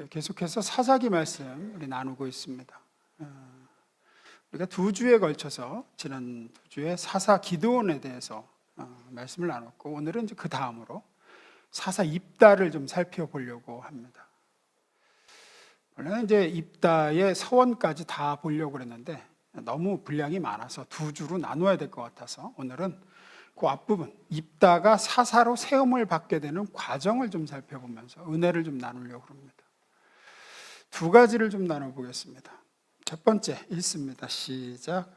계속해서 사사기 말씀 우리 나누고 있습니다. 우리가 2주에 걸쳐서 지난 2주에 사사 기드온에 대해서 말씀을 나눴고, 오늘은 이제 그 다음으로 사사 입다를 좀 살펴보려고 합니다. 원래는 이제 입다의 서원까지 다 보려고 그랬는데 너무 분량이 많아서 2주로 나눠야 될 것 같아서 오늘은 그 앞부분, 입다가 사사로 세움을 받게 되는 과정을 좀 살펴보면서 은혜를 좀 나누려고 합니다. 2가지를 좀 나눠보겠습니다. 첫 번째 읽습니다. 시작.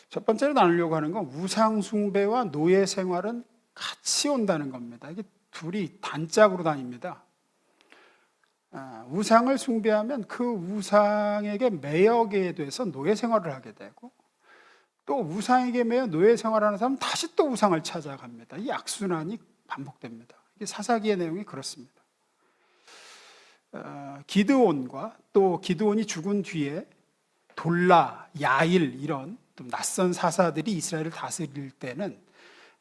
첫 번째로 나누려고 하는 건 우상 숭배와 노예 생활은 같이 온다는 겁니다. 이게 둘이 단짝으로 다닙니다. 우상을 숭배하면 그 우상에게 매여게 돼서 노예 생활을 하게 되고, 또 우상에게 매여 노예 생활하는 사람은 다시 또 우상을 찾아갑니다. 이 악순환이 반복됩니다. 이게 사사기의 내용이 그렇습니다. 기드온과 또 기드온이 죽은 뒤에 돌라, 야일 이런 좀 낯선 사사들이 이스라엘을 다스릴 때는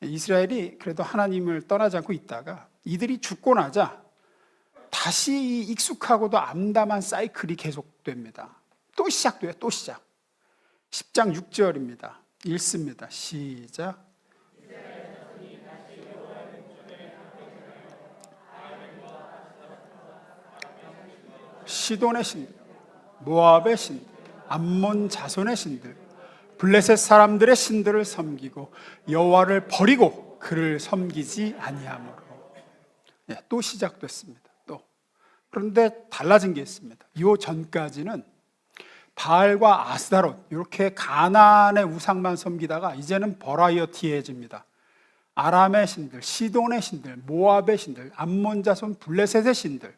이스라엘이 그래도 하나님을 떠나지 않고 있다가 이들이 죽고 나자 다시 익숙하고도 암담한 사이클이 계속됩니다. 또 시작돼요. 또 시작. 10장 6절입니다. 읽습니다. 시작. 시돈의 신들, 모압의 신들, 암몬 자손의 신들, 블레셋 사람들의 신들을 섬기고 여호와를 버리고 그를 섬기지 아니하므로. 또 시작됐습니다. 또 그런데 달라진 게 있습니다. 이 전까지는 바알과 아스다롯 이렇게 가나안의 우상만 섬기다가 이제는 버라이어티해집니다. 아람의 신들, 시돈의 신들, 모압의 신들, 암몬 자손 블레셋의 신들,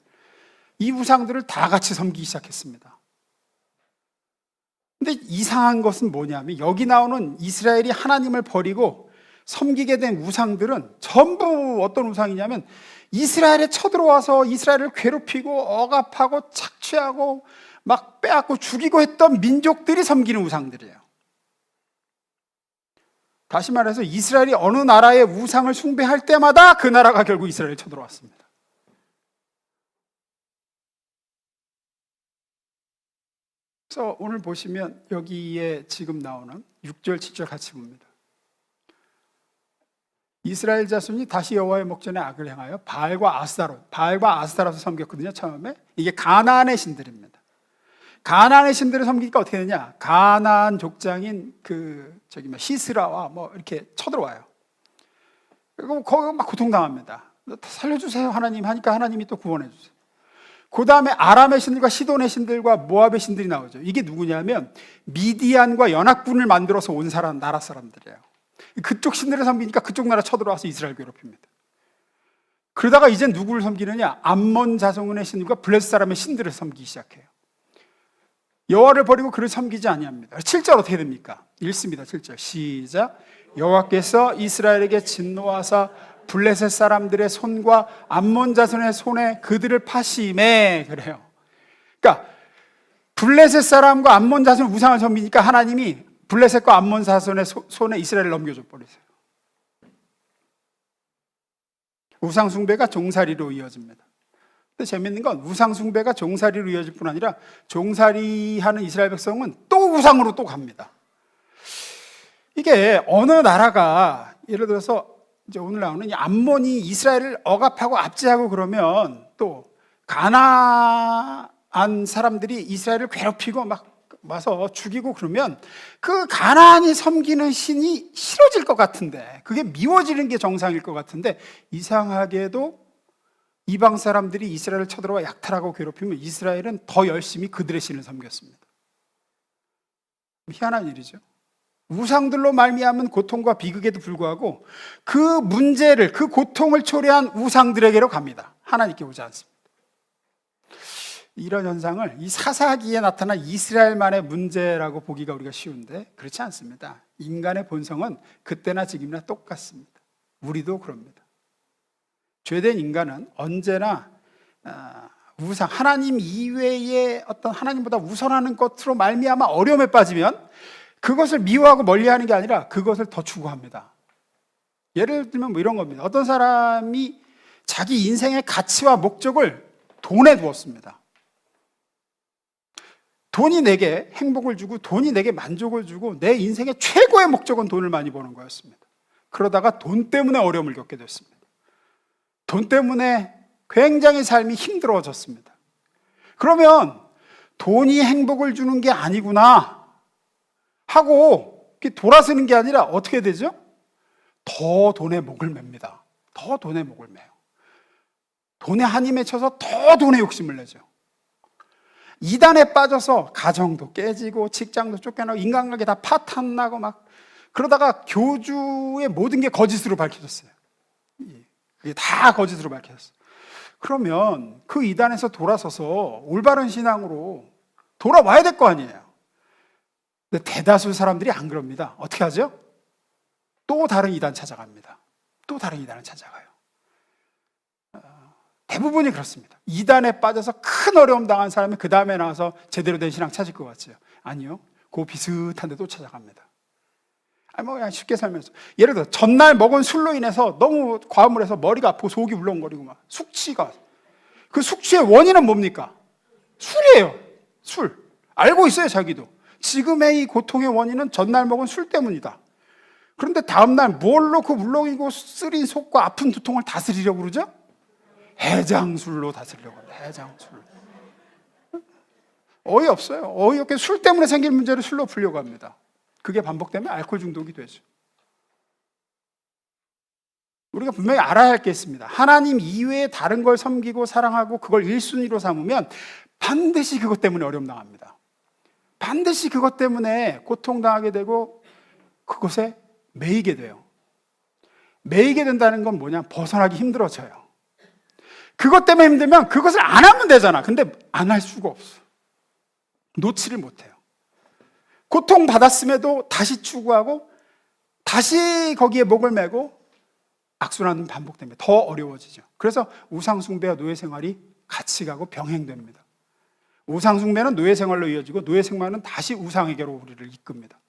이 우상들을 다 같이 섬기기 시작했습니다. 근데 이상한 것은 뭐냐면 여기 나오는 이스라엘이 하나님을 버리고 섬기게 된 우상들은 전부 어떤 우상이냐면 이스라엘에 쳐들어와서 이스라엘을 괴롭히고 억압하고 착취하고 막 빼앗고 죽이고 했던 민족들이 섬기는 우상들이에요. 다시 말해서 이스라엘이 어느 나라의 우상을 숭배할 때마다 그 나라가 결국 이스라엘에 쳐들어왔습니다. 그래서 오늘 보시면 여기에 지금 나오는 6절, 7절 같이 봅니다. 이스라엘 자손이 다시 여호와의 목전에 악을 행하여 바알과 아스타롯을 섬겼거든요. 처음에 이게 가나안의 신들입니다. 가나안의 신들을 섬기니까 어떻게 되냐? 가나안 족장인 시스라와 이렇게 쳐들어와요. 그리고 거기 막 고통당합니다. 살려주세요 하나님 하니까 하나님이 또 구원해 주세요. 그 다음에 아람의 신들과 시돈의 신들과 모압의 신들이 나오죠. 이게 누구냐면 미디안과 연합군을 만들어서 온 나라 사람들이에요. 그쪽 신들을 섬기니까 그쪽 나라 쳐들어와서 이스라엘 괴롭힙니다. 그러다가 이제 누구를 섬기느냐? 암몬 자손의 신들과 블레셋 사람의 신들을 섬기기 시작해요. 여호와를 버리고 그를 섬기지 아니합니다. 7절 어떻게 됩니까? 읽습니다. 7절 시작. 여호와께서 이스라엘에게 진노하사 블레셋 사람들의 손과 암몬 자손의 손에 그들을 파시매. 그래요. 그러니까 블레셋 사람과 암몬 자손 우상을 섬기니까 하나님이 블레셋과 암몬 자손의 손에 이스라엘을 넘겨줘 버리세요. 우상 숭배가 종살이로 이어집니다. 근데 재밌는 건 우상 숭배가 종살이로 이어질 뿐 아니라 종살이하는 이스라엘 백성은 또 우상으로 또 갑니다. 이게 어느 나라가 예를 들어서 이제 오늘 나오는 이 암몬이 이스라엘을 억압하고 압제하고 그러면 또 가나안 사람들이 이스라엘을 괴롭히고 막 와서 죽이고 그러면 그 가나안이 섬기는 신이 싫어질 것 같은데, 그게 미워지는 게 정상일 것 같은데, 이상하게도 이방 사람들이 이스라엘을 쳐들어와 약탈하고 괴롭히면 이스라엘은 더 열심히 그들의 신을 섬겼습니다. 희한한 일이죠. 우상들로 말미암은 고통과 비극에도 불구하고 그 문제를, 그 고통을 초래한 우상들에게로 갑니다. 하나님께 오지 않습니다. 이런 현상을 이 사사기에 나타난 이스라엘만의 문제라고 보기가 우리가 쉬운데 그렇지 않습니다. 인간의 본성은 그때나 지금이나 똑같습니다. 우리도 그럽니다. 죄된 인간은 언제나 우상, 하나님 이외의 어떤 하나님보다 우선하는 것으로 말미암아 어려움에 빠지면 그것을 미워하고 멀리하는 게 아니라 그것을 더 추구합니다. 예를 들면 뭐 이런 겁니다. 어떤 사람이 자기 인생의 가치와 목적을 돈에 두었습니다. 돈이 내게 행복을 주고 돈이 내게 만족을 주고 내 인생의 최고의 목적은 돈을 많이 버는 거였습니다. 그러다가 돈 때문에 어려움을 겪게 됐습니다. 돈 때문에 굉장히 삶이 힘들어졌습니다. 그러면 돈이 행복을 주는 게 아니구나 하고 돌아서는 게 아니라 어떻게 되죠? 더 돈에 목을 맵니다. 더 돈에 목을 매요. 돈에 한이 맺혀서 더 돈에 욕심을 내죠. 이단에 빠져서 가정도 깨지고 직장도 쫓겨나고 인간관계 다 파탄나고 막 그러다가 교주의 모든 게 거짓으로 밝혀졌어요. 이게 다 거짓으로 밝혀졌어요. 그러면 그 이단에서 돌아서서 올바른 신앙으로 돌아와야 될 거 아니에요. 근데 대다수 사람들이 안 그럽니다. 어떻게 하죠? 또 다른 이단 찾아갑니다. 또 다른 이단을 찾아가요. 대부분이 그렇습니다. 이단에 빠져서 큰 어려움 당한 사람이 그 다음에 나와서 제대로 된 신앙 찾을 것 같죠? 아니요. 그 비슷한 데도 찾아갑니다. 뭐 그냥 쉽게 살면서 예를 들어 전날 먹은 술로 인해서 너무 과음을 해서 머리가 아프고 속이 울렁거리고 막 숙취가 그 숙취의 원인은 뭡니까? 술이에요. 술. 알고 있어요, 자기도. 지금의 이 고통의 원인은 전날 먹은 술 때문이다. 그런데 다음날 뭘로 그 울렁이고 쓰린 속과 아픈 두통을 다스리려고 그러죠? 해장술로 다스리려고 합니다. 해장술. 어이없어요. 어이없게 술 때문에 생긴 문제를 술로 풀려고 합니다. 그게 반복되면 알코올 중독이 되죠. 우리가 분명히 알아야 할 게 있습니다. 하나님 이외에 다른 걸 섬기고 사랑하고 그걸 1순위로 삼으면 반드시 그것 때문에 어려움 당합니다. 반드시 그것 때문에 고통당하게 되고 그것에 매이게 돼요. 매이게 된다는 건 뭐냐? 벗어나기 힘들어져요. 그것 때문에 힘들면 그것을 안 하면 되잖아. 근데 안 할 수가 없어. 놓지를 못해요. 고통받았음에도 다시 추구하고 다시 거기에 목을 매고 악순환은 반복됩니다. 더 어려워지죠. 그래서 우상숭배와 노예생활이 같이 가고 병행됩니다. 우상숭배는 노예생활로 이어지고 노예생활은 다시 우상에게로 우리를 이끕니다.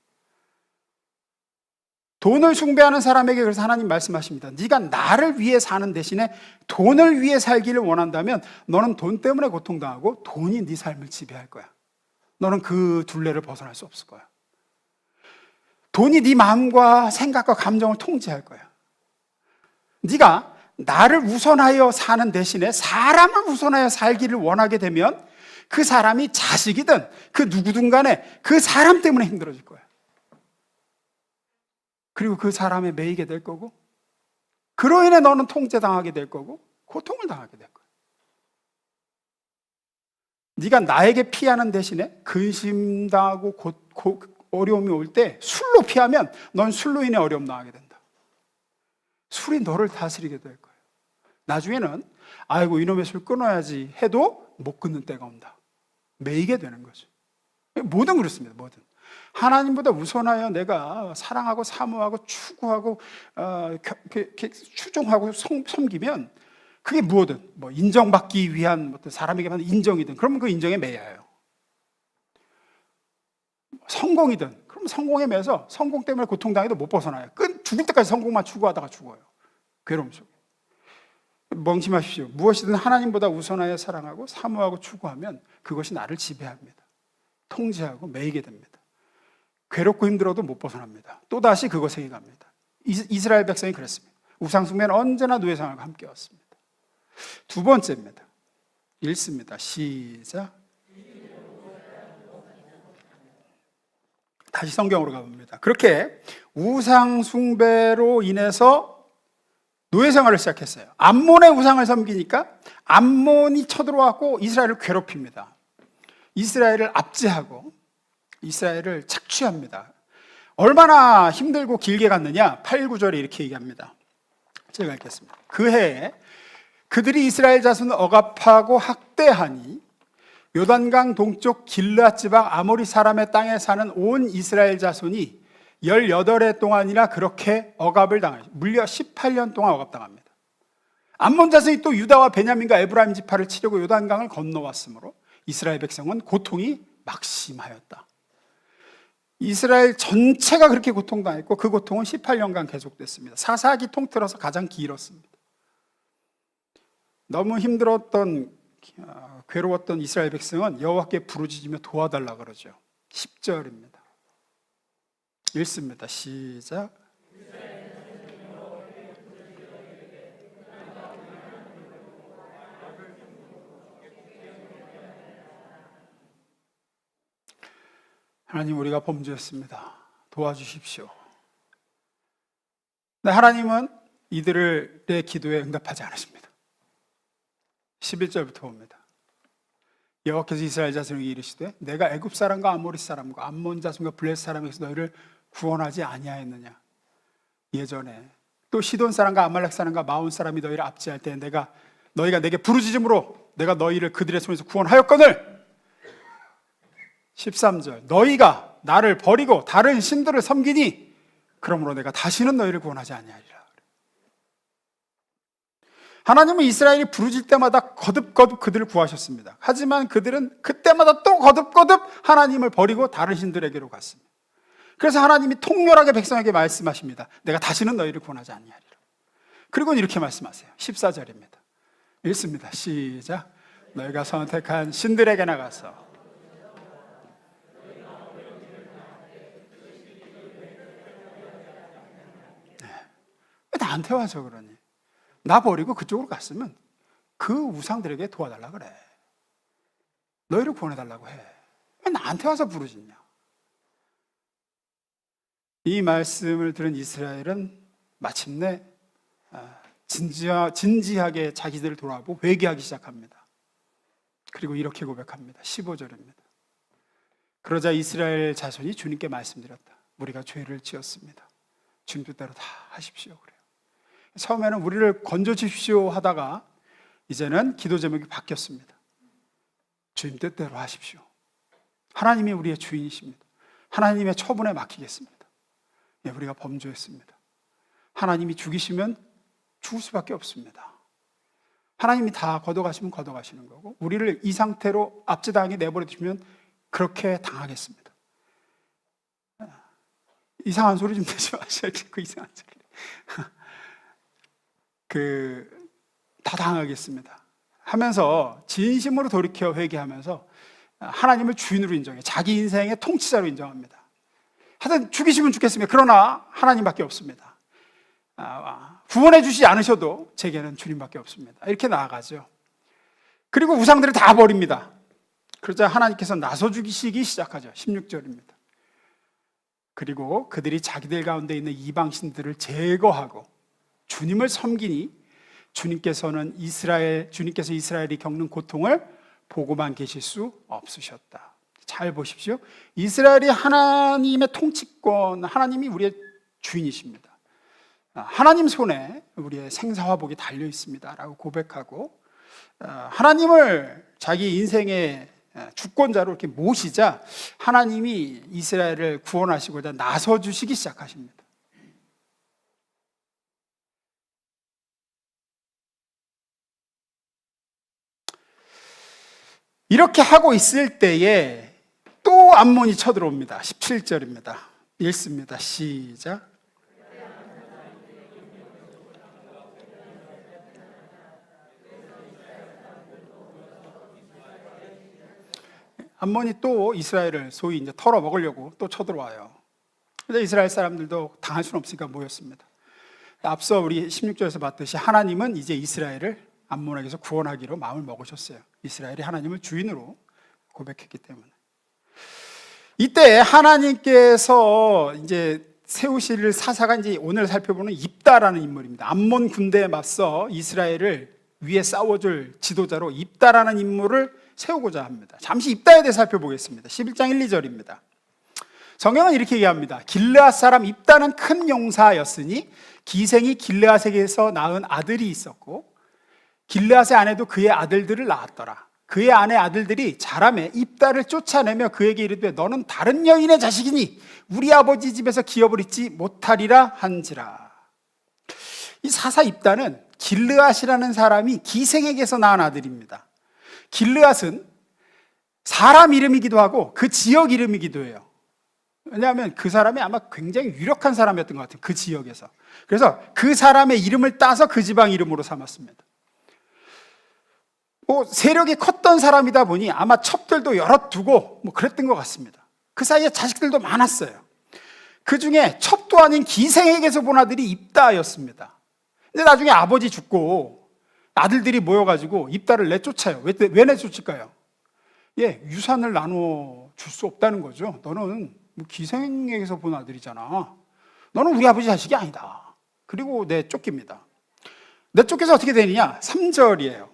돈을 숭배하는 사람에게 그래서 하나님 말씀하십니다. 네가 나를 위해 사는 대신에 돈을 위해 살기를 원한다면 너는 돈 때문에 고통당하고 돈이 네 삶을 지배할 거야. 너는 그 둘레를 벗어날 수 없을 거야. 돈이 네 마음과 생각과 감정을 통제할 거야. 네가 나를 우선하여 사는 대신에 사람을 우선하여 살기를 원하게 되면 그 사람이 자식이든 그 누구든 간에 그 사람 때문에 힘들어질 거야. 그리고 그 사람에 매이게 될 거고 그로 인해 너는 통제당하게 될 거고 고통을 당하게 될 거야. 네가 나에게 피하는 대신에 근심당하고 어려움이 올 때 술로 피하면 넌 술로 인해 어려움 당하게 된다. 술이 너를 다스리게 될 거예요. 나중에는 아이고 이놈의 술 끊어야지 해도 못 끊는 때가 온다. 매이게 되는 거죠. 뭐든 그렇습니다. 뭐든. 하나님보다 우선하여 내가 사랑하고 사모하고 추구하고 추종하고 섬기면 그게 무엇든 뭐 인정받기 위한 어떤 사람에게 받는 인정이든 그러면 그 인정에 매여요. 성공이든 그럼 성공에 매여서 성공 때문에 고통당해도 못 벗어나요. 죽을 때까지 성공만 추구하다가 죽어요. 괴로움 속에. 멍심하십시오. 무엇이든 하나님보다 우선하여 사랑하고 사모하고 추구하면 그것이 나를 지배합니다. 통제하고 매이게 됩니다. 괴롭고 힘들어도 못 벗어납니다. 또다시 그것에 갑니다. 이스라엘 백성이 그랬습니다. 우상숭배는 언제나 노예생활과 함께 왔습니다. 두 번째입니다. 읽습니다. 시작. 다시 성경으로 가봅니다. 그렇게 우상숭배로 인해서 노예생활을 시작했어요. 암몬의 우상을 섬기니까 암몬이 쳐들어왔고 이스라엘을 괴롭힙니다. 이스라엘을 압제하고 이스라엘을 착취합니다. 얼마나 힘들고 길게 갔느냐? 8, 9절에 이렇게 얘기합니다. 제가 읽겠습니다. 그 해에 그들이 이스라엘 자손을 억압하고 학대하니 요단강 동쪽 길르앗 지방 아모리 사람의 땅에 사는 온 이스라엘 자손이 18해 동안이나 그렇게 억압을 당하죠. 물려 18년 동안 억압당합니다. 암몬 자손이 또 유다와 베냐민과 에브라임 지파를 치려고 요단강을 건너왔으므로 이스라엘 백성은 고통이 막심하였다. 이스라엘 전체가 그렇게 고통당했고 그 고통은 18년간 계속됐습니다. 사사기 통틀어서 가장 길었습니다. 너무 힘들었던 괴로웠던 이스라엘 백성은 여호와께 부르짖으며 도와달라 그러죠. 10절입니다. 읽습니다. 시작. 하나님, 우리가 범죄했습니다. 도와주십시오. 근데 하나님은 이들의 기도에 응답하지 않으십니다. 11절부터 봅니다. 여호와께서 이스라엘 자손에게 이르시되 내가 애굽 사람과 아모리 사람과 암몬 자손과 블레셋 사람에게서 너희를 구원하지 아니하였느냐. 예전에 또 시돈 사람과 아말렉 사람과 마온 사람이 너희를 압제할 때 너희가 내게 부르짖음으로 내가 너희를 그들의 손에서 구원하였거늘. 13절 너희가 나를 버리고 다른 신들을 섬기니 그러므로 내가 다시는 너희를 구원하지 아니하리라. 하나님은 이스라엘이 부르짖을 때마다 거듭거듭 그들을 구하셨습니다. 하지만 그들은 그때마다 또 거듭거듭 하나님을 버리고 다른 신들에게로 갔습니다. 그래서 하나님이 통렬하게 백성에게 말씀하십니다. 내가 다시는 너희를 구원하지 아니하리라. 그리고 이렇게 말씀하세요. 14절입니다. 읽습니다. 시작. 너희가 선택한 신들에게 나가서 왜 나한테 와서 그러니? 나 버리고 그쪽으로 갔으면 그 우상들에게 도와달라 그래. 너희를 구원해달라고 해. 왜 나한테 와서 부르짖냐? 이 말씀을 들은 이스라엘은 마침내 진지하게 자기들을 돌아보고 회개하기 시작합니다. 그리고 이렇게 고백합니다. 15절입니다. 그러자 이스라엘 자손이 주님께 말씀드렸다. 우리가 죄를 지었습니다. 주님 뜻대로 다 하십시오. 그래요. 처음에는 우리를 건져 주십시오 하다가 이제는 기도 제목이 바뀌었습니다. 주님 뜻대로 하십시오. 하나님이 우리의 주인이십니다. 하나님의 처분에 맡기겠습니다. 예, 우리가 범죄했습니다. 하나님이 죽이시면 죽을 수밖에 없습니다. 하나님이 다 걷어가시면 걷어가시는 거고 우리를 이 상태로 압제당하게 내버려 두시면 그렇게 당하겠습니다. 이상한 소리 좀 내지 마셔야 그 이상한 소리. 다 당하겠습니다 하면서 진심으로 돌이켜 회개하면서 하나님을 주인으로 인정해 자기 인생의 통치자로 인정합니다. 하여튼 죽이시면 죽겠습니다. 그러나 하나님밖에 없습니다. 구원해 주시지 않으셔도 제게는 주님밖에 없습니다. 이렇게 나아가죠. 그리고 우상들을 다 버립니다. 그러자 하나님께서 나서 죽이시기 시작하죠. 16절입니다. 그리고 그들이 자기들 가운데 있는 이방신들을 제거하고 주님을 섬기니 주님께서 이스라엘이 겪는 고통을 보고만 계실 수 없으셨다. 잘 보십시오. 이스라엘이 하나님의 통치권, 하나님이 우리의 주인이십니다. 하나님 손에 우리의 생사화복이 달려 있습니다 라고 고백하고 하나님을 자기 인생의 주권자로 이렇게 모시자 하나님이 이스라엘을 구원하시고자 나서주시기 시작하십니다. 이렇게 하고 있을 때에 또 암몬이 쳐들어옵니다. 17절입니다. 읽습니다. 시작. 암몬이 또 이스라엘을 소위 이제 털어 먹으려고 또 쳐들어와요. 근데 이스라엘 사람들도 당할 수는 없으니까 모였습니다. 앞서 우리 16절에서 봤듯이 하나님은 이제 이스라엘을 암몬에게서 구원하기로 마음을 먹으셨어요. 이스라엘이 하나님을 주인으로 고백했기 때문에. 이때 하나님께서 이제 세우실 사사가 이제 오늘 살펴보는 입다라는 인물입니다. 암몬 군대에 맞서 이스라엘을 위에 싸워줄 지도자로 입다라는 인물을 세우고자 합니다. 잠시 입다에 대해 살펴보겠습니다. 11장 1, 2절입니다. 성경은 이렇게 얘기합니다. 길르앗 사람 입다는 큰 용사였으니 기생이 길르앗에게서 낳은 아들이 있었고 길르앗의 아내도 그의 아들들을 낳았더라. 그의 아내 아들들이 자라매 입다를 쫓아내며 그에게 이르되 너는 다른 여인의 자식이니 우리 아버지 집에서 기업을 잊지 못하리라 한지라. 이 사사 입다는 길르앗이라는 사람이 기생에게서 낳은 아들입니다. 길르앗은 사람 이름이기도 하고 그 지역 이름이기도 해요. 왜냐하면 그 사람이 아마 굉장히 유력한 사람이었던 것 같아요. 그 지역에서. 그래서 그 사람의 이름을 따서 그 지방 이름으로 삼았습니다. 세력이 컸던 사람이다 보니 아마 첩들도 여럿 두고 그랬던 것 같습니다. 그 사이에 자식들도 많았어요. 그 중에 첩도 아닌 기생에게서 본 아들이 입다였습니다. 근데 나중에 아버지 죽고 아들들이 모여가지고 입다를 내쫓아요. 왜 내쫓을까요? 유산을 나눠 줄 수 없다는 거죠. 너는 기생에게서 본 아들이잖아. 너는 우리 아버지 자식이 아니다. 그리고 내쫓깁니다. 내쫓겨서 어떻게 되느냐? 3절이에요.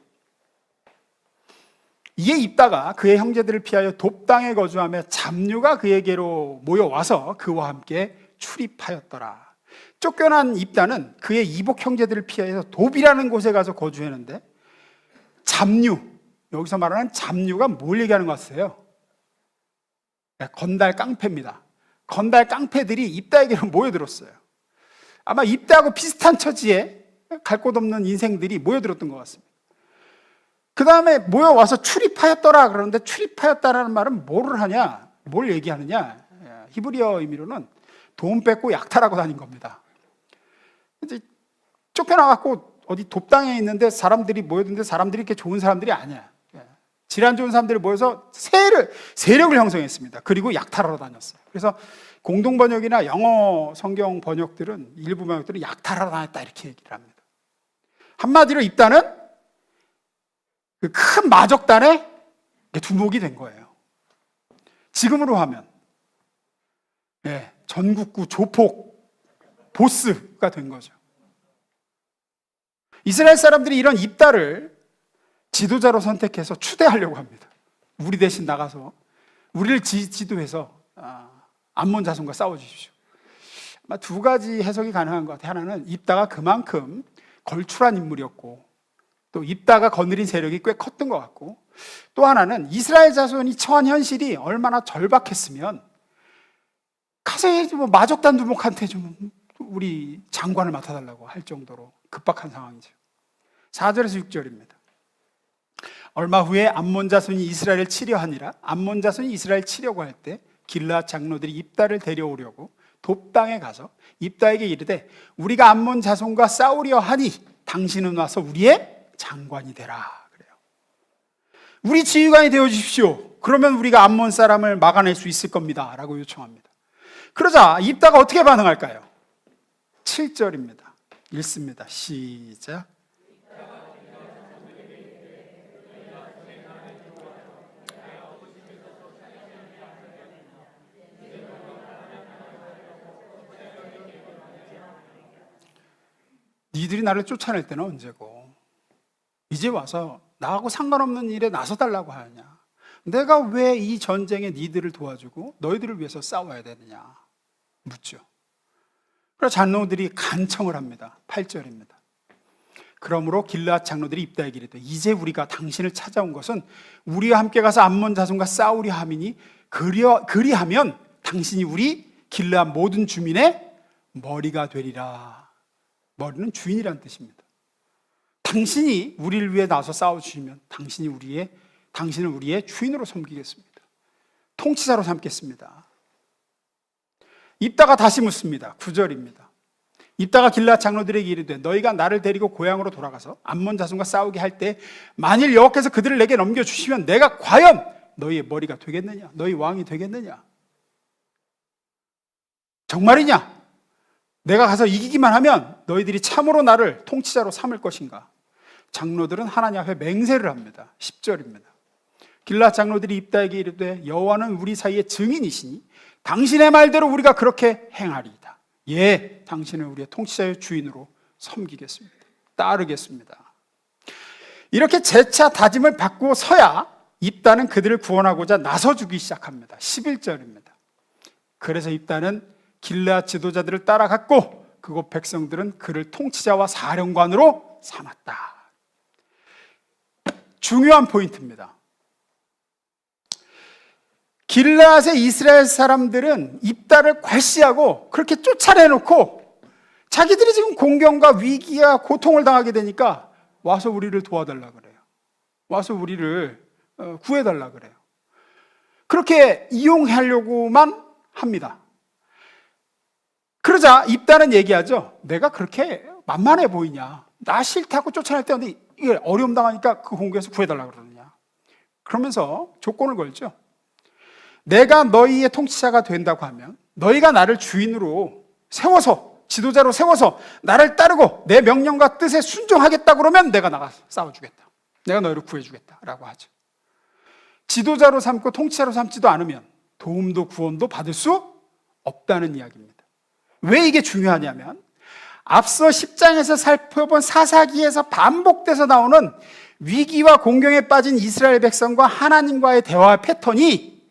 이에 입다가 그의 형제들을 피하여 돕당에 거주하며 잡류가 그에게로 모여와서 그와 함께 출입하였더라. 쫓겨난 입다는 그의 이복 형제들을 피하여서 돕이라는 곳에 가서 거주했는데, 잡류, 여기서 말하는 잡류가 뭘 얘기하는 것 같아요? 건달 깡패입니다. 건달 깡패들이 입다에게로 모여들었어요. 아마 입다하고 비슷한 처지에 갈 곳 없는 인생들이 모여들었던 것 같습니다. 그 다음에 모여와서 출입하였더라. 그러는데 출입하였다라는 말은 뭐를 하냐? 뭘 얘기하느냐? 히브리어 의미로는 돈 뺏고 약탈하고 다닌 겁니다. 이제 쫓겨나갖고 어디 돕당에 있는데 사람들이 모여드는데 사람들이 이렇게 좋은 사람들이 아니야. 질환 좋은 사람들이 모여서 세력을 형성했습니다. 그리고 약탈하러 다녔어요. 그래서 공동번역이나 영어 성경 번역들은, 일부 번역들은 약탈하러 다녔다 이렇게 얘기를 합니다. 한마디로 입다는 그 큰 마적단의 두목이 된 거예요. 지금으로 하면 전국구 조폭 보스가 된 거죠. 이스라엘 사람들이 이런 입다를 지도자로 선택해서 추대하려고 합니다. 우리 대신 나가서 우리를 지도해서 암몬 자손과 싸워주십시오. 아마 두 가지 해석이 가능한 것 같아요. 하나는 입다가 그만큼 걸출한 인물이었고, 또 입다가 거느린 세력이 꽤 컸던 것 같고, 또 하나는 이스라엘 자손이 처한 현실이 얼마나 절박했으면 가서 마적단 두목한테 좀 우리 장관을 맡아달라고 할 정도로 급박한 상황이죠. 4절에서 6절입니다. 얼마 후에 암몬 자손이 이스라엘을 치려하니라. 암몬 자손이 이스라엘 치려고 할 때 길르앗 장로들이 입다를 데려오려고 돕당에 가서 입다에게 이르되 우리가 암몬 자손과 싸우려 하니 당신은 와서 우리의 장관이 되라. 그래요. 우리 지휘관이 되어 주십시오. 그러면 우리가 암몬 사람을 막아낼 수 있을 겁니다. 라고 요청합니다. 그러자 입다가 어떻게 반응할까요? 7절입니다. 읽습니다. 시작. 니들이 나를 쫓아낼 때는 언제고 이제 와서 나하고 상관없는 일에 나서달라고 하느냐? 내가 왜 이 전쟁에 니들을 도와주고 너희들을 위해서 싸워야 되느냐? 묻죠. 그래서 장로들이 간청을 합니다. 8절입니다. 그러므로 길르앗 장로들이 입다에게 이르되 이제 우리가 당신을 찾아온 것은 우리와 함께 가서 암몬 자손과 싸우려 함이니 그리하면 당신이 우리 길르앗 모든 주민의 머리가 되리라. 머리는 주인이라는 뜻입니다. 당신이 우리를 위해 나서 싸워주시면 당신을 우리의 주인으로 섬기겠습니다. 통치자로 삼겠습니다. 입다가 다시 묻습니다. 9절입니다. 입다가 길르앗 장로들에게 이르되 너희가 나를 데리고 고향으로 돌아가서 암몬 자손과 싸우게 할 때 만일 여호와께서 그들을 내게 넘겨주시면 내가 과연 너희의 머리가 되겠느냐? 너희 왕이 되겠느냐? 정말이냐? 내가 가서 이기기만 하면 너희들이 참으로 나를 통치자로 삼을 것인가? 장로들은 하나님 앞에 맹세를 합니다. 10절입니다. 길르앗 장로들이 입다에게 이르되 여호와는 우리 사이의 증인이시니 당신의 말대로 우리가 그렇게 행하리이다. 예, 당신은 우리의 통치자의 주인으로 섬기겠습니다. 따르겠습니다. 이렇게 재차 다짐을 받고 서야 입다는 그들을 구원하고자 나서주기 시작합니다. 11절입니다. 그래서 입다는 길르앗 지도자들을 따라갔고 그곳 백성들은 그를 통치자와 사령관으로 삼았다. 중요한 포인트입니다. 길르앗의 이스라엘 사람들은 입다를 괄시하고 그렇게 쫓아내놓고 자기들이 지금 공경과 위기와 고통을 당하게 되니까 와서 우리를 도와달라 그래요. 와서 우리를 구해달라 그래요. 그렇게 이용하려고만 합니다. 그러자 입다는 얘기하죠. 내가 그렇게 만만해 보이냐? 나 싫다고 쫓아낼 때인데 이게 어려움 당하니까 그 공국에서 구해달라고 그러느냐? 그러면서 조건을 걸죠. 내가 너희의 통치자가 된다고 하면 너희가 나를 주인으로 세워서, 지도자로 세워서 나를 따르고 내 명령과 뜻에 순종하겠다 그러면 내가 나가서 싸워주겠다. 내가 너희를 구해주겠다라고 하죠. 지도자로 삼고 통치자로 삼지도 않으면 도움도 구원도 받을 수 없다는 이야기입니다. 왜 이게 중요하냐면 앞서 10장에서 살펴본 사사기에서 반복돼서 나오는 위기와 공경에 빠진 이스라엘 백성과 하나님과의 대화 패턴이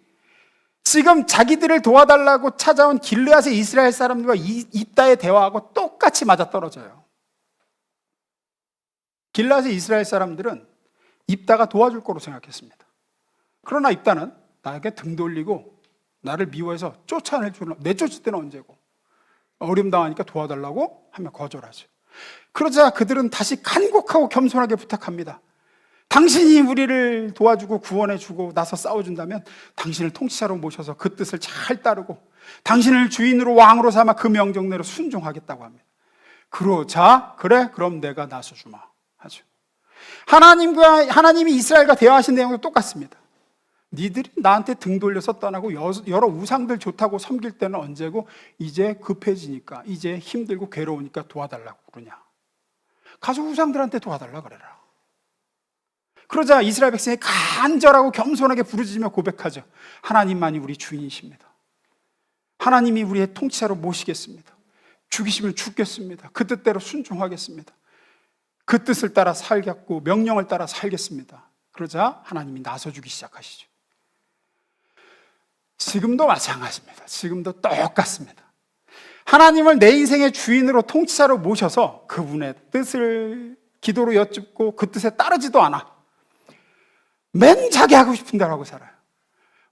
지금 자기들을 도와달라고 찾아온 길르앗의 이스라엘 사람들과 입다의 대화하고 똑같이 맞아떨어져요. 길르앗의 이스라엘 사람들은 입다가 도와줄 거로 생각했습니다. 그러나 입다는 나에게 등 돌리고 나를 미워해서 쫓아낼 줄은, 내쫓을 때는 언제고 어려움 당하니까 도와달라고 하면 거절하죠. 그러자 그들은 다시 간곡하고 겸손하게 부탁합니다. 당신이 우리를 도와주고 구원해주고 나서 싸워준다면 당신을 통치자로 모셔서 그 뜻을 잘 따르고 당신을 주인으로 왕으로 삼아 그 명령대로 순종하겠다고 합니다. 그러자 그래 그럼 내가 나서주마 하죠. 하나님이 이스라엘과 대화하신 내용도 똑같습니다. 니들이 나한테 등 돌려서 떠나고 여러 우상들 좋다고 섬길 때는 언제고 이제 급해지니까 이제 힘들고 괴로우니까 도와달라고 그러냐. 가서 우상들한테 도와달라 그래라. 그러자 이스라엘 백성이 간절하고 겸손하게 부르짖으며 고백하죠. 하나님만이 우리 주인이십니다. 하나님이 우리의 통치자로 모시겠습니다. 죽이시면 죽겠습니다. 그 뜻대로 순종하겠습니다. 그 뜻을 따라 살겠고 명령을 따라 살겠습니다. 그러자 하나님이 나서주기 시작하시죠. 지금도 마찬가지입니다. 지금도 똑같습니다. 하나님을 내 인생의 주인으로 통치자로 모셔서 그분의 뜻을 기도로 여쭙고 그 뜻에 따르지도 않아. 맨 자기 하고 싶은 대로 하고 살아요.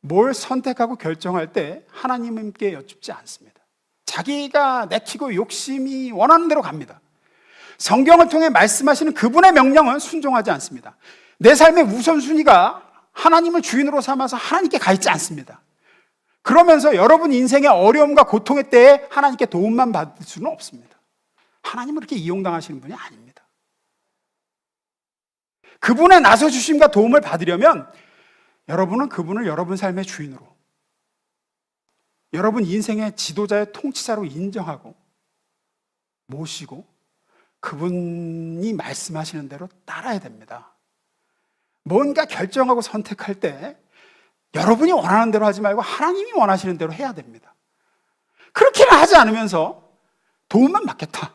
뭘 선택하고 결정할 때 하나님께 여쭙지 않습니다. 자기가 내키고 욕심이 원하는 대로 갑니다. 성경을 통해 말씀하시는 그분의 명령은 순종하지 않습니다. 내 삶의 우선순위가 하나님을 주인으로 삼아서 하나님께 가 있지 않습니다. 그러면서 여러분 인생의 어려움과 고통의 때에 하나님께 도움만 받을 수는 없습니다. 하나님은 그렇게 이용당하시는 분이 아닙니다. 그분의 나서주심과 도움을 받으려면 여러분은 그분을 여러분 삶의 주인으로, 여러분 인생의 지도자의 통치자로 인정하고 모시고 그분이 말씀하시는 대로 따라야 됩니다. 뭔가 결정하고 선택할 때 여러분이 원하는 대로 하지 말고 하나님이 원하시는 대로 해야 됩니다. 그렇게만 하지 않으면서 도움만 받겠다,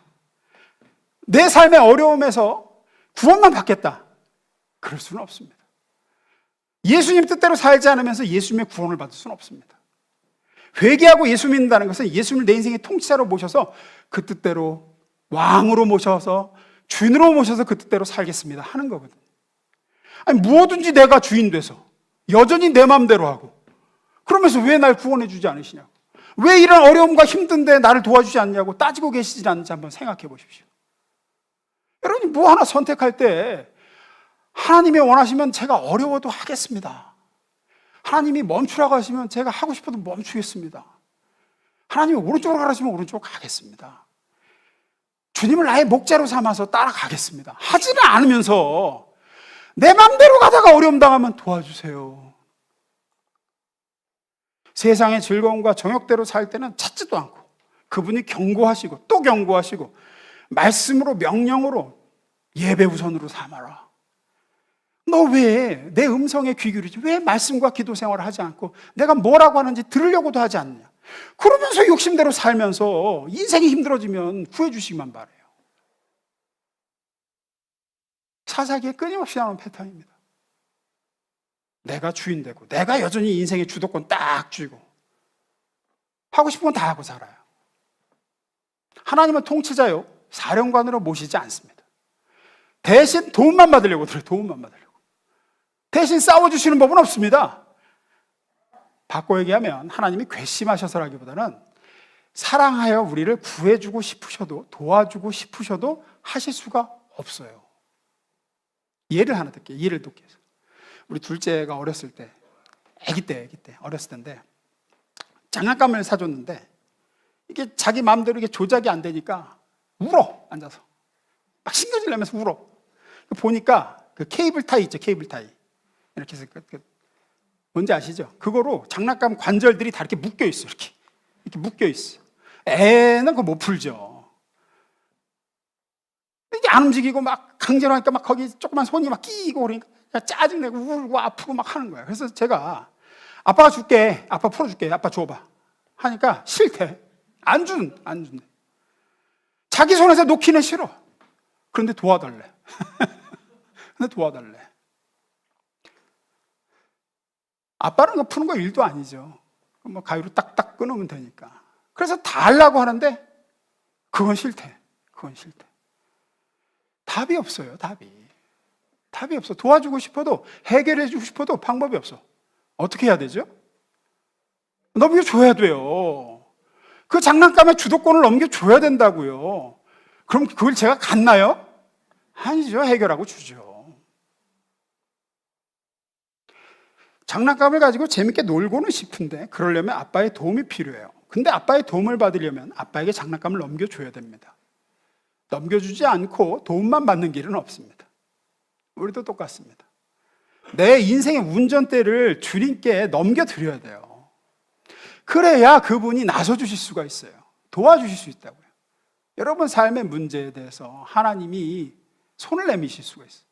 내 삶의 어려움에서 구원만 받겠다, 그럴 수는 없습니다. 예수님 뜻대로 살지 않으면서 예수님의 구원을 받을 수는 없습니다. 회개하고 예수 믿는다는 것은 예수님을 내 인생의 통치자로 모셔서 그 뜻대로 왕으로 모셔서 주인으로 모셔서 그 뜻대로 살겠습니다 하는 거거든요. 아니 무엇든지 내가 주인 돼서 여전히 내 마음대로 하고 그러면서 왜 날 구원해 주지 않으시냐고, 왜 이런 어려움과 힘든데 나를 도와주지 않냐고 따지고 계시지 않는지 한번 생각해 보십시오. 여러분이 뭐 하나 선택할 때 하나님이 원하시면 제가 어려워도 하겠습니다. 하나님이 멈추라고 하시면 제가 하고 싶어도 멈추겠습니다. 하나님이 오른쪽으로 가라시면 오른쪽으로 가겠습니다. 주님을 나의 목자로 삼아서 따라가겠습니다. 하지는 않으면서 내 맘대로 가다가 어려움 당하면 도와주세요. 세상의 즐거움과 정욕대로 살 때는 찾지도 않고 그분이 경고하시고 또 경고하시고 말씀으로 명령으로 예배 우선으로 삼아라. 너 왜 내 음성에 귀 기울이지? 왜 말씀과 기도 생활을 하지 않고 내가 뭐라고 하는지 들으려고도 하지 않느냐? 그러면서 욕심대로 살면서 인생이 힘들어지면 구해주시기만 바라요. 사사기에 끊임없이 나오는 패턴입니다. 내가 주인 되고 내가 여전히 인생의 주도권 딱 쥐고 하고 싶은 건 다 하고 살아요. 하나님은 통치자요 사령관으로 모시지 않습니다. 대신 도움만 받으려고 들어요. 도움만 받으려고. 대신 싸워주시는 법은 없습니다. 바꿔 얘기하면 하나님이 괘씸하셔서라기보다는 사랑하여 우리를 구해주고 싶으셔도 도와주고 싶으셔도 하실 수가 없어요. 예를 하나 들게요. 예를 돕기 위해서. 우리 둘째가 어렸을 때, 아기 때 어렸을 때인데 장난감을 사줬는데 이게 자기 마음대로 이게 조작이 안 되니까 울어, 앉아서. 막 신경질 내면서 울어. 보니까 그 케이블 타이 있죠, 케이블 타이. 이렇게 해서 뭔지 아시죠? 그거로 장난감 관절들이 다 이렇게 묶여 있어, 이렇게 묶여 있어. 애는 그거 못 풀죠. 이게 안 움직이고 막 강제로 하니까 막 거기 조그만 손이 막 끼고 그러니까 짜증내고 울고 아프고 막 하는 거예요. 그래서 제가 아빠가 줄게, 아빠 풀어줄게, 아빠 줘봐 하니까 싫대. 안 준대. 자기 손에서 놓기는 싫어. 그런데 도와달래. 근데 도와달래. 아빠는 거 푸는 거 일도 아니죠. 뭐 가위로 딱딱 끊으면 되니까. 그래서 다 하려고 하는데 그건 싫대. 답이 없어요. 답이 없어. 도와주고 싶어도, 해결해주고 싶어도 방법이 없어. 어떻게 해야 되죠? 넘겨줘야 돼요. 그 장난감의 주도권을 넘겨줘야 된다고요. 그럼 그걸 제가 갖나요? 아니죠. 해결하고 주죠. 장난감을 가지고 재밌게 놀고는 싶은데 그러려면 아빠의 도움이 필요해요. 근데 아빠의 도움을 받으려면 아빠에게 장난감을 넘겨줘야 됩니다. 넘겨주지 않고 도움만 받는 길은 없습니다. 우리도 똑같습니다. 내 인생의 운전대를 주님께 넘겨드려야 돼요. 그래야 그분이 나서주실 수가 있어요. 도와주실 수 있다고요. 여러분 삶의 문제에 대해서 하나님이 손을 내미실 수가 있어요.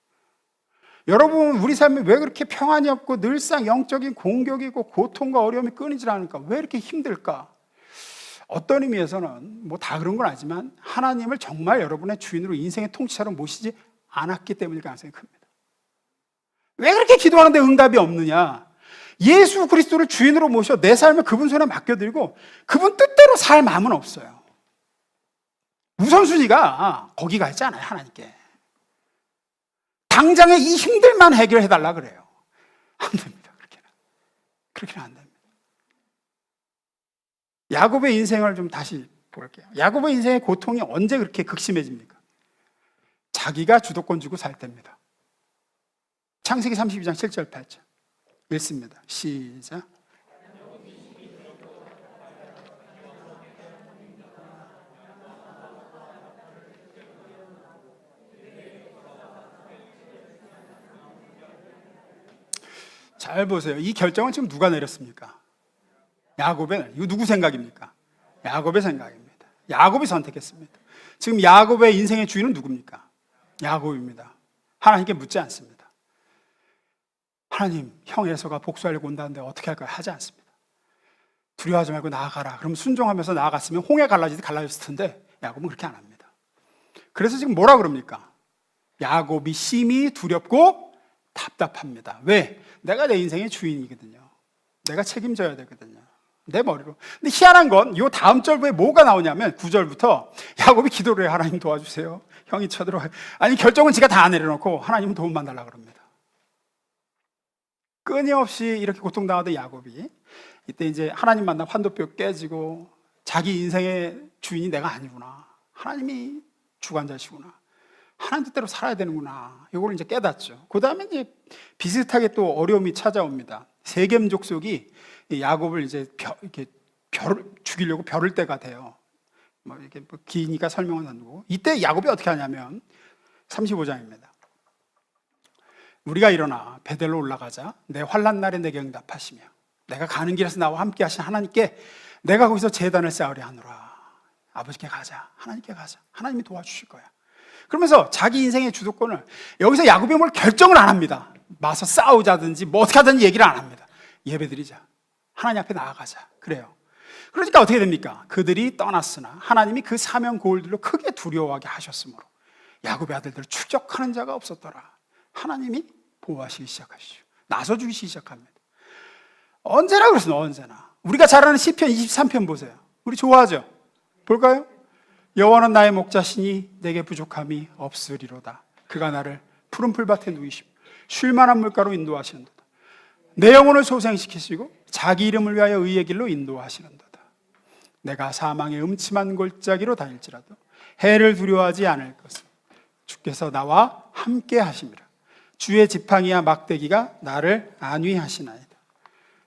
여러분 우리 삶이 왜 그렇게 평안이 없고 늘상 영적인 공격이고 고통과 어려움이 끊이질 않을까? 왜 이렇게 힘들까? 어떤 의미에서는 뭐 다 그런 건 아니지만 하나님을 정말 여러분의 주인으로 인생의 통치자로 모시지 않았기 때문일 가능성이 큽니다. 왜 그렇게 기도하는데 응답이 없느냐? 예수 그리스도를 주인으로 모셔 내 삶을 그분 손에 맡겨드리고 그분 뜻대로 살 마음은 없어요. 우선순위가 거기가 있잖아요. 하나님께. 당장에 이 힘들만 해결해달라 그래요. 안 됩니다. 그렇게는 안 됩니다. 야곱의 인생을 좀 다시 볼게요. 야곱의 인생의 고통이 언제 그렇게 극심해집니까? 자기가 주도권 주고 살 때입니다. 창세기 32장 7절 8절 읽습니다. 시작. 잘 보세요. 이 결정은 지금 누가 내렸습니까? 야곱의, 이거 누구 생각입니까? 야곱의 생각입니다. 야곱이 선택했습니다. 지금 야곱의 인생의 주인은 누굽니까? 야곱입니다. 하나님께 묻지 않습니다. 하나님, 형 에서가 복수하려고 온다는데 어떻게 할까요? 하지 않습니다. 두려워하지 말고 나아가라. 그럼 순종하면서 나아갔으면 홍해 갈라지듯 갈라졌을 텐데 야곱은 그렇게 안 합니다. 그래서 지금 뭐라 그럽니까? 야곱이 심히 두렵고 답답합니다. 왜? 내가 내 인생의 주인이거든요. 내가 책임져야 되거든요. 내 머리로. 근데 희한한 건 이 다음 절부에 뭐가 나오냐면 9절부터 야곱이 기도를 해요. 하나님 도와주세요. 형이 쳐들어와요. 아니 결정은 지가 다 내려놓고 하나님은 도움만 달라고 그럽니다. 끊임없이 이렇게 고통당하던 야곱이 이때 이제 하나님 만나 환도뼈 깨지고 자기 인생의 주인이 내가 아니구나. 하나님이 주관자시구나. 하나님 뜻대로 살아야 되는구나. 이걸 이제 깨닫죠. 그 다음에 이제 비슷하게 또 어려움이 찾아옵니다. 세겜 족속이 야곱을 이제 이렇게 죽이려고 벼를 때가 돼요. 뭐 이렇게 기니까 설명은 안 되고. 이때 야곱이 어떻게 하냐면 35장입니다. 우리가 일어나 베델로 올라가자. 내 환난 날에 내게 응답하시며 내가 가는 길에서 나와 함께 하신 하나님께 내가 거기서 제단을 쌓으려 하노라. 아버지께 가자. 하나님께 가자. 하나님이 도와주실 거야. 그러면서 자기 인생의 주도권을 여기서 야곱이 뭘 결정을 안 합니다. 맞서 싸우자든지 뭐 어떻게 하든지 얘기를 안 합니다. 예배드리자. 하나님 앞에 나아가자. 그래요. 그러니까 어떻게 됩니까? 그들이 떠났으나 하나님이 그 사명 고울들로 크게 두려워하게 하셨으므로 야곱의 아들들을 추격하는 자가 없었더라. 하나님이 보호하시기 시작하시죠. 나서주기 시작합니다. 언제나 그렇습니다. 언제나. 우리가 잘 아는 시편 23편 보세요. 우리 좋아하죠? 볼까요? 여호와는 나의 목자시니 내게 부족함이 없으리로다. 그가 나를 푸른 풀밭에 누이시고 쉴 만한 물가로 인도하시는도다. 내 영혼을 소생시키시고 자기 이름을 위하여 의의 길로 인도하시는도다. 내가 사망의 음침한 골짜기로 다닐지라도 해를 두려워하지 않을 것은 주께서 나와 함께 하심이라. 주의 지팡이와 막대기가 나를 안위하시나이다.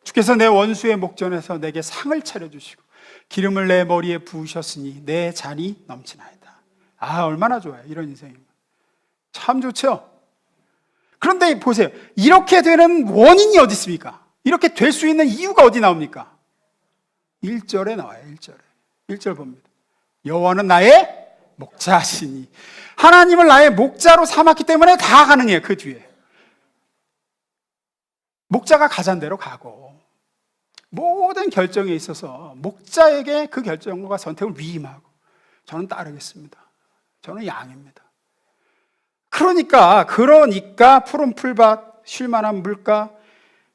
주께서 내 원수의 목전에서 내게 상을 차려주시고 기름을 내 머리에 부으셨으니 내 잔이 넘치나이다. 아, 얼마나 좋아요. 이런 인생이. 참 좋죠. 그런데 보세요. 이렇게 되는 원인이 어디 있습니까? 이렇게 될 수 있는 이유가 어디 나옵니까? 1절에 나와요. 1절에. 1절 봅니다. 여호와는 나의 목자시니. 하나님을 나의 목자로 삼았기 때문에 다 가능해요. 그 뒤에 목자가 가잔 대로 가고, 모든 결정에 있어서 목자에게 그 결정과 선택을 위임하고, 저는 따르겠습니다. 저는 양입니다. 그러니까 푸른 풀밭, 쉴만한 물가,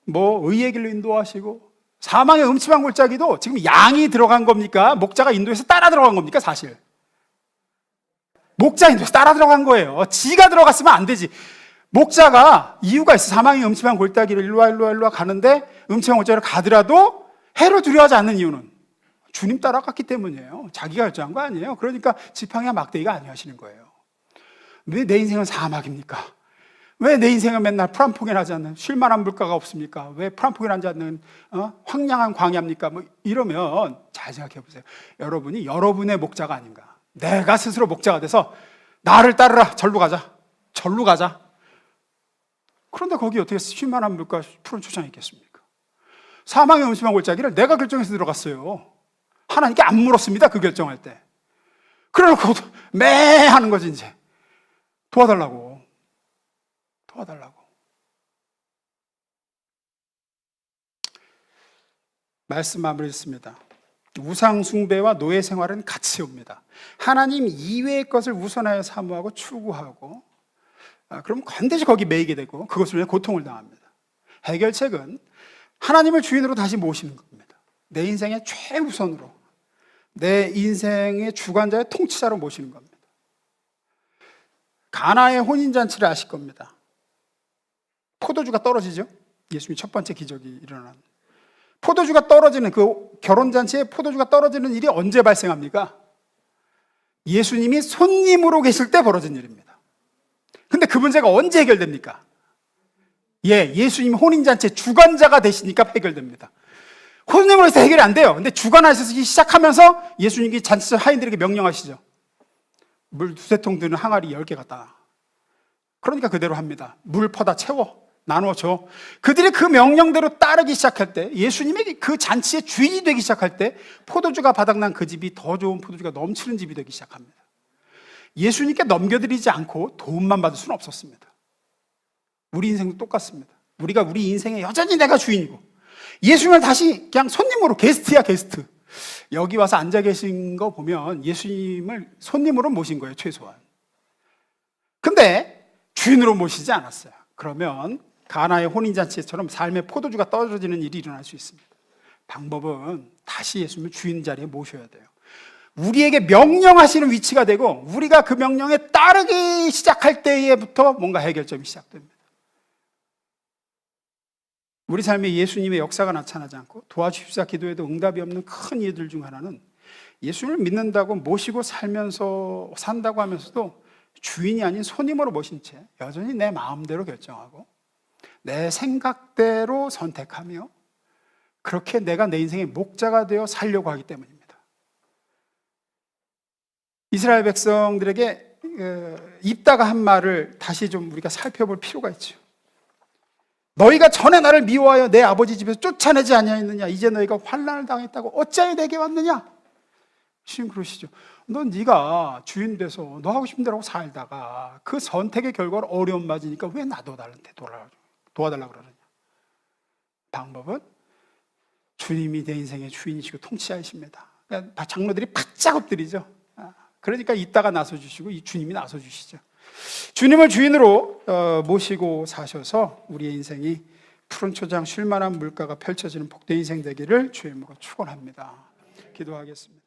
의의 길로 인도하시고, 사망의 음침한 골짜기도 지금 양이 들어간 겁니까? 목자가 인도해서 따라 들어간 겁니까? 사실 목자 인도해서 따라 들어간 거예요. 지가 들어갔으면 안 되지. 목자가 이유가 있어. 사망의 음침한 골짜기를 일로와 가는데, 음침한 골짜기를 가더라도 해를 두려워하지 않는 이유는 주님 따라갔기 때문이에요. 자기가 결정한 거 아니에요. 그러니까 지팡이와 막대기가 아니하시는 거예요. 왜 내 인생은 사막입니까? 왜 내 인생은 맨날 풀 한 폭이 나지 않는, 쉴만한 물가가 없습니까? 왜 풀 한 폭이 나지 않는 황량한 광야입니까? 이러면 잘 생각해 보세요. 여러분이 여러분의 목자가 아닌가. 내가 스스로 목자가 돼서 나를 따르라, 절로 가자. 그런데 거기 어떻게 쉴만한 물가, 푸른 초장이 있겠습니까? 사망의 음침한 골짜기를 내가 결정해서 들어갔어요. 하나님께 안 물었습니다. 그 결정할 때. 그래놓고 매 하는 거지. 이제 도와달라고. 말씀 마무리했습니다. 우상 숭배와 노예 생활은 같이 옵니다. 하나님 이외의 것을 우선하여 사모하고 추구하고, 그럼 반드시 거기 매이게 되고, 그것을 위해 고통을 당합니다. 해결책은 하나님을 주인으로 다시 모시는 겁니다. 내 인생의 최우선으로, 내 인생의 주관자의 통치자로 모시는 겁니다. 가나의 혼인잔치를 아실 겁니다. 포도주가 떨어지죠. 예수님이 첫 번째 기적이 일어난, 포도주가 떨어지는, 그 결혼잔치에 포도주가 떨어지는 일이 언제 발생합니까? 예수님이 손님으로 계실 때 벌어진 일입니다. 근데 그 문제가 언제 해결됩니까? 예수님이 혼인잔치의 주관자가 되시니까 해결됩니다. 손님으로 해서 해결이 안 돼요. 근데 주관하시기 시작하면서 예수님이 잔치 하인들에게 명령하시죠. 물 2-3통 드는 항아리 10개 갖다가. 그러니까 그대로 합니다. 물 퍼다 채워, 나눠줘. 그들이 그 명령대로 따르기 시작할 때, 예수님에게 그 잔치의 주인이 되기 시작할 때, 포도주가 바닥난 그 집이 더 좋은 포도주가 넘치는 집이 되기 시작합니다. 예수님께 넘겨드리지 않고 도움만 받을 수는 없었습니다. 우리 인생도 똑같습니다. 우리 인생에 여전히 내가 주인이고, 예수님을 다시 그냥 손님으로, 게스트야 게스트. 여기 와서 앉아 계신 거 보면 예수님을 손님으로 모신 거예요, 최소한. 근데 주인으로 모시지 않았어요. 그러면 가나의 혼인잔치처럼 삶의 포도주가 떨어지는 일이 일어날 수 있습니다. 방법은 다시 예수님을 주인 자리에 모셔야 돼요. 우리에게 명령하시는 위치가 되고, 우리가 그 명령에 따르기 시작할 때부터 뭔가 해결점이 시작됩니다. 우리 삶에 예수님의 역사가 나타나지 않고 도와주십사 기도에도 응답이 없는 큰 이유들 중 하나는, 예수님을 믿는다고 모시고 산다고 하면서도 주인이 아닌 손님으로 모신 채 여전히 내 마음대로 결정하고 내 생각대로 선택하며, 그렇게 내가 내 인생의 목자가 되어 살려고 하기 때문입니다. 이스라엘 백성들에게 입다가 한 말을 다시 좀 우리가 살펴볼 필요가 있죠. 너희가 전에 나를 미워하여 내 아버지 집에서 쫓아내지 아니하였느냐? 이제 너희가 환난을 당했다고 어찌하여 내게 왔느냐? 주님 그러시죠. 넌 네가 주인 돼서 너 하고 싶은 대로 살다가 그 선택의 결과로 어려움 맞으니까 왜 나 도와달라고 그러느냐? 방법은 주님이 내 인생의 주인이시고 통치자이십니다. 그러니까 장로들이 바짝 엎드리죠. 그러니까 이따가 나서주시고 이 주님이 나서주시죠. 주님을 주인으로 모시고 사셔서 우리의 인생이 푸른 초장 쉴만한 물가가 펼쳐지는 복된 인생 되기를 주의 이름으로 축원합니다. 기도하겠습니다.